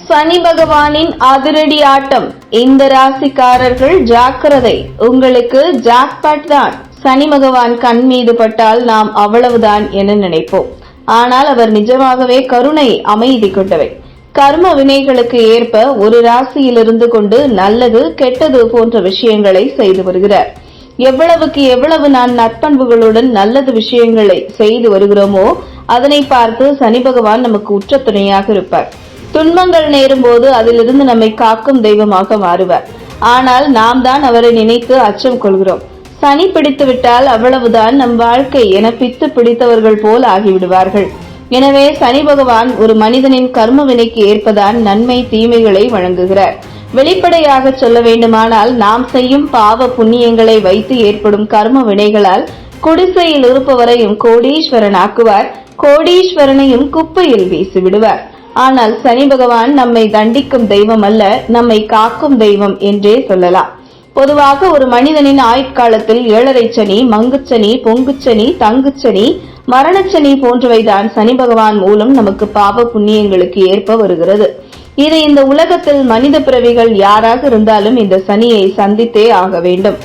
சனி பகவானின் அதிரடி ஆட்டம். இந்த ராசிக்காரர்கள் ஜாக்கிரதை, உங்களுக்கு ஜாக்பாட் தான். சனி பகவான் கண் மீது பட்டால் நாம் அவ்வளவுதான் என நினைப்போம். ஆனால் அவர் நிஜமாகவே கருணை, அமைதி கொண்டவை. கர்ம வினைகளுக்கு ஏற்ப ஒரு ராசியிலிருந்து கொண்டு நல்லது கெட்டது போன்ற விஷயங்களை செய்து வருகிறார். எவ்வளவுக்கு எவ்வளவு நான் நற்பண்புகளுடன் நல்லது விஷயங்களை செய்து வருகிறோமோ அதனை பார்த்து சனி பகவான் நமக்கு உற்ற துணையாக இருப்பார். துன்பங்கள் நேரும் போது அதிலிருந்து நம்மை காக்கும் தெய்வமாக மாறுவார். ஆனால் நாம் தான் அவரை நினைத்து அச்சம் கொள்கிறோம். சனி பிடித்து விட்டால் அவ்வளவுதான் நம் வாழ்க்கை என பித்து பிடித்தவர்கள் போல் ஆகிவிடுவார்கள். எனவே சனி பகவான் ஒரு மனிதனின் கர்ம வினைக்கு ஏற்பதான் நன்மை தீமைகளை வழங்குகிறார். வெளிப்படையாக சொல்ல வேண்டுமானால் நாம் செய்யும் பாவ புண்ணியங்களை வைத்து ஏற்படும் கர்ம வினைகளால் குடிசையில் இருப்பவரையும் கோடீஸ்வரன் ஆக்குவார், கோடீஸ்வரனையும் குப்பையில் வீசி விடுவார். ஆனால் சனி பகவான் நம்மை தண்டிக்கும் தெய்வம் அல்ல, நம்மை காக்கும் தெய்வம் என்றே சொல்லலாம். பொதுவாக ஒரு மனிதனின் ஆயுட்காலத்தில் 7.5 சனி, மங்குச்சனி, பொங்குச்சனி, தங்குச்சனி, மரணச்சனி போன்றவைதான் சனி பகவான் மூலம் நமக்கு பாவ புண்ணியங்களுக்கு ஏற்ப வருகிறது. இது இந்த உலகத்தில் மனித பிறவிகள் யாராக இருந்தாலும் இந்த சனியை சந்தித்தே ஆக வேண்டும்.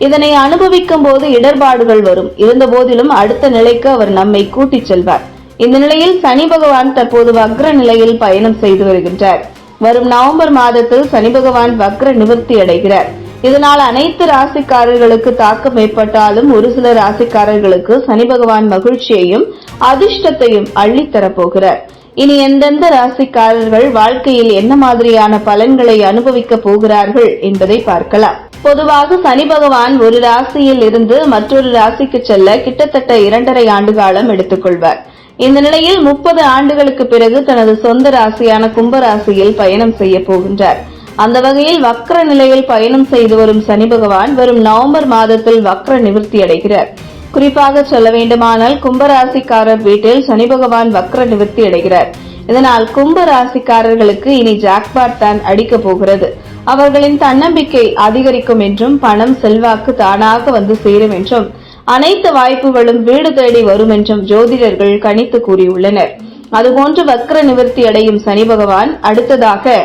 இதனை அனுபவிக்கும் போது இடர்பாடுகள் வரும். இருந்த போதிலும் அடுத்த நிலைக்கு அவர் நம்மை கூட்டிச் செல்வார். இந்த நிலையில் சனி பகவான் தற்போது வக்ர நிலையில் பயணம் செய்து வருகின்றார். வரும் நவம்பர் மாதத்தில் சனி பகவான் வக்ர நிவர்த்தி அடைகிறார். இதனால் அனைத்து ராசிக்காரர்களுக்கு தாக்கம் ஏற்பட்டாலும் ஒரு சில ராசிக்காரர்களுக்கு சனி பகவான் மகிழ்ச்சியையும் அதிர்ஷ்டத்தையும் அள்ளித்தரப்போகிறார். இனி எந்தெந்த ராசிக்காரர்கள் வாழ்க்கையில் என்ன மாதிரியான பலன்களை அனுபவிக்க போகிறார்கள் என்பதை பார்க்கலாம். பொதுவாக சனி பகவான் ஒரு ராசியில் இருந்து மற்றொரு ராசிக்கு செல்ல கிட்டத்தட்ட 2.5 ஆண்டு காலம் எடுத்துக்கொள்வார். இந்த நிலையில் 30 ஆண்டுகளுக்கு பிறகு தனது சொந்த ராசியான கும்ப ராசியில் பயணம் செய்ய போகின்றார். அந்த வகையில் வக்ர நிலையில் பயணம் செய்து வரும் சனி பகவான் வரும் நவம்பர் மாதத்தில் வக்ர நிவர்த்தி அடைகிறார். குறிப்பாக சொல்ல வேண்டுமானால் கும்பராசிக்காரர் வீட்டில் சனி பகவான் வக்ர நிவர்த்தி அடைகிறார். இதனால் கும்ப ராசிக்காரர்களுக்கு இனி ஜாக்பாட் தான் அடிக்க போகிறது. அவர்களின் தன்னம்பிக்கை அதிகரிக்கும் என்றும் பணம் செல்வாக்கு தானாக வந்து சேரும் என்றும் அனைத்து வாய்ப்புகளும் வீடு தேடி வரும் என்றும் ஜோதிடர்கள் கணித்து கூறியுள்ளனர். அதுபோன்று வக்ர நிவர்த்தி அடையும் சனி பகவான் அடுத்ததாக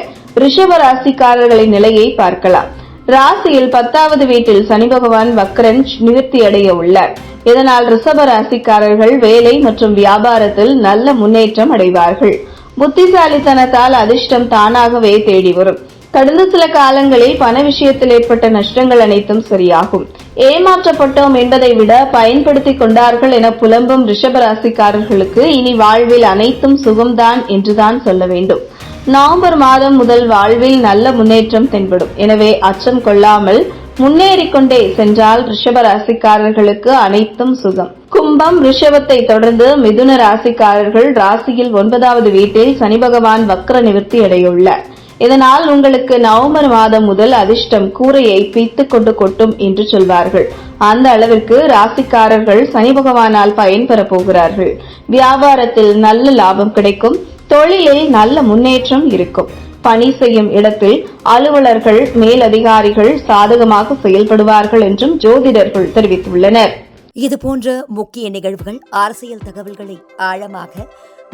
ரிஷப ராசிக்காரர்களின் நிலையை பார்க்கலாம். ராசியில் 10வது வீட்டில் சனி பகவான் வக்ரன் நிவர்த்தி அடைய உள்ளார். இதனால் ரிஷப ராசிக்காரர்கள் வேலை மற்றும் வியாபாரத்தில் நல்ல முன்னேற்றம் அடைவார்கள். புத்திசாலித்தனத்தால் அதிர்ஷ்டம் தானாகவே தேடி வரும். கடந்த சில காலங்களில் பண விஷயத்தில் ஏற்பட்ட நஷ்டங்கள் அனைத்தும் சரியாகும். ஏமாற்றப்பட்டோம் என்பதை விட பயன்படுத்திக் கொண்டார்கள் என புலம்பும் ரிஷபராசிக்காரர்களுக்கு இனி வாழ்வில் அனைத்தும் சுகம்தான் என்றுதான் சொல்ல வேண்டும். நவம்பர் மாதம் முதல் வாழ்வில் நல்ல முன்னேற்றம் தென்படும். எனவே அச்சம் கொள்ளாமல் முன்னேறிக்கொண்டே சென்றால் ரிஷப ராசிக்காரர்களுக்கு அனைத்தும் சுகம். கும்பம், ரிஷபத்தை தொடர்ந்து மிதுன ராசிக்காரர்கள் ராசியில் 9வது வீட்டில் சனி பகவான் வக்ர நிவர்த்தி அடையுள்ளார். இதனால் உங்களுக்கு நவம்பர் மாதம் முதல் அதிர்ஷ்டம் கூரையை பிய்த்துக் கொண்டு கொட்டும் என்று சொல்வார்கள். அந்த அளவிற்கு ராசிக்காரர்கள் சனி பகவானால் பயன்பெறப் போகிறார்கள். வியாபாரத்தில் நல்ல லாபம் கிடைக்கும். தொழிலில் நல்ல முன்னேற்றம் இருக்கும். பணி செய்யும் இடத்தில் அலுவலர்கள், மேலதிகாரிகள் சாதகமாக செயல்படுவார்கள் என்றும் ஜோதிடர்கள் தெரிவித்துள்ளனர். இதுபோன்ற முக்கிய நிகழ்வுகள், அரசியல் தகவல்களை ஆழமாக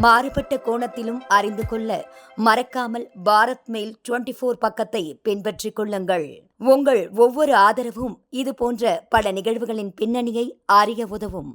மாறுபட்ட கோணத்திலும் அறிந்து கொள்ள மறக்காமல் பாரத் மெயில் 24 பக்கத்தை பின்பற்றிக் கொள்ளுங்கள். உங்கள் ஒவ்வொரு ஆதரவும் இதுபோன்ற பல நிகழ்வுகளின் பின்னணியை அறிய உதவும்.